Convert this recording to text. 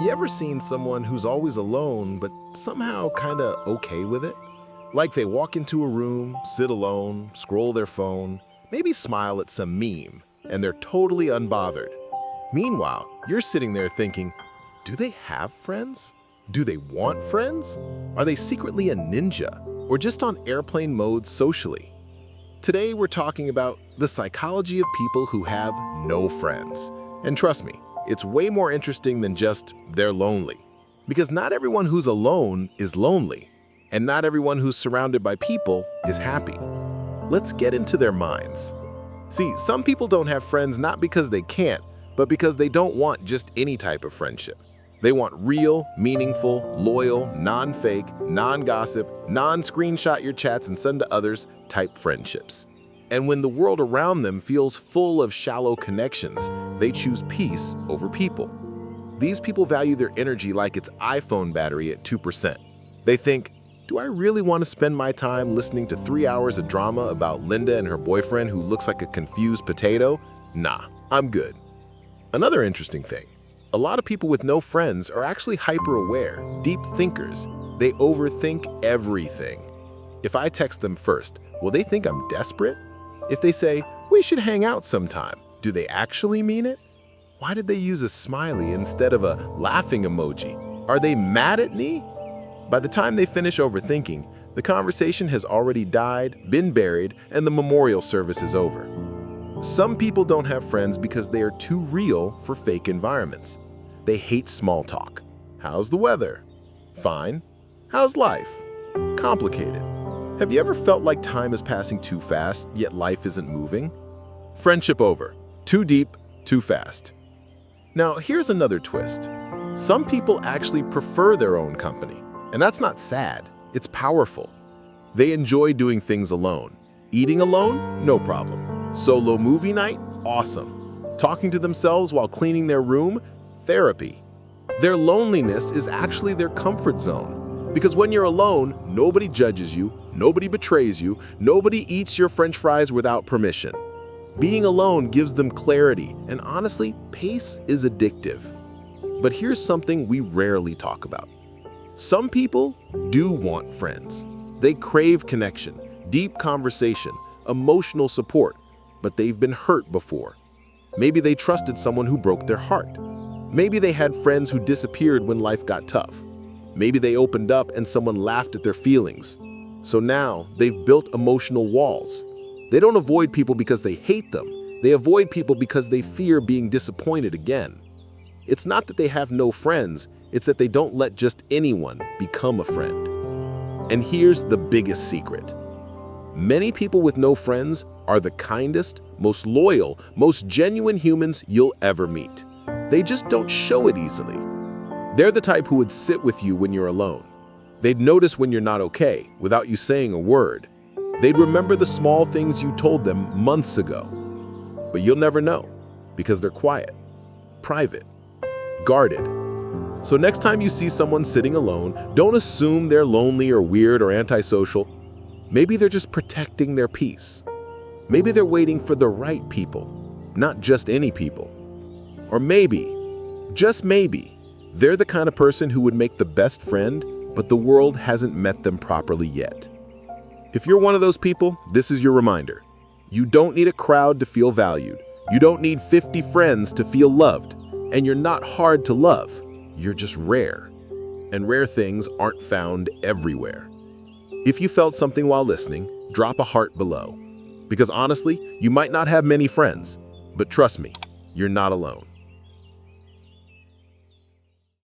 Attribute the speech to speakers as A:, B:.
A: You ever seen someone who's always alone, but somehow kinda okay with it? Like they walk into a room, sit alone, scroll their phone, maybe smile at some meme, and they're totally unbothered. Meanwhile, you're sitting there thinking, do they have friends? Do they want friends? Are they secretly a ninja, or just on airplane mode socially? Today we're talking about the psychology of people who have no friends. And trust me, it's way more interesting than just they're lonely. Because not everyone who's alone is lonely, and not everyone who's surrounded by people is happy. Let's get into their minds. See, some people don't have friends not because they can't, but because they don't want just any type of friendship. They want real, meaningful, loyal, non-fake, non-gossip, non-screenshot your chats and send to others type friendships. And when the world around them feels full of shallow connections, they choose peace over people. These people value their energy like it's iPhone battery at 2%. They think, do I really want to spend my time listening to 3 hours of drama about Linda and her boyfriend who looks like a confused potato? Nah, I'm good. Another interesting thing, a lot of people with no friends are actually hyper-aware, deep thinkers. They overthink everything. If I text them first, will they think I'm desperate? If they say, we should hang out sometime, do they actually mean it? Why did they use a smiley instead of a laughing emoji? Are they mad at me? By the time they finish overthinking, the conversation has already died, been buried, and the memorial service is over. Some people don't have friends because they are too real for fake environments. They hate small talk. How's the weather? Fine. How's life? Complicated. Have you ever felt like time is passing too fast, yet life isn't moving? Friendship over. Too deep, too fast. Now, here's another twist. Some people actually prefer their own company. And that's not sad, it's powerful. They enjoy doing things alone. Eating alone? No problem. Solo movie night? Awesome. Talking to themselves while cleaning their room? Therapy. Their loneliness is actually their comfort zone. Because when you're alone, nobody judges you, nobody betrays you, nobody eats your French fries without permission. Being alone gives them clarity, and honestly, pace is addictive. But here's something we rarely talk about. Some people do want friends. They crave connection, deep conversation, emotional support, but they've been hurt before. Maybe they trusted someone who broke their heart. Maybe they had friends who disappeared when life got tough. Maybe they opened up and someone laughed at their feelings. So now they've built emotional walls. They don't avoid people because they hate them. They avoid people because they fear being disappointed again. It's not that they have no friends, it's that they don't let just anyone become a friend. And here's the biggest secret. Many people with no friends are the kindest, most loyal, most genuine humans you'll ever meet. They just don't show it easily. They're the type who would sit with you when you're alone. They'd notice when you're not okay without you saying a word. They'd remember the small things you told them months ago. But you'll never know because they're quiet, private, guarded. So next time you see someone sitting alone, don't assume they're lonely or weird or antisocial. Maybe they're just protecting their peace. Maybe they're waiting for the right people, not just any people. Or maybe, just maybe, they're the kind of person who would make the best friend, but the world hasn't met them properly yet. If you're one of those people, this is your reminder. You don't need a crowd to feel valued. You don't need 50 friends to feel loved. And you're not hard to love. You're just rare. And rare things aren't found everywhere. If you felt something while listening, drop a heart below. Because honestly, you might not have many friends, but trust me, you're not alone.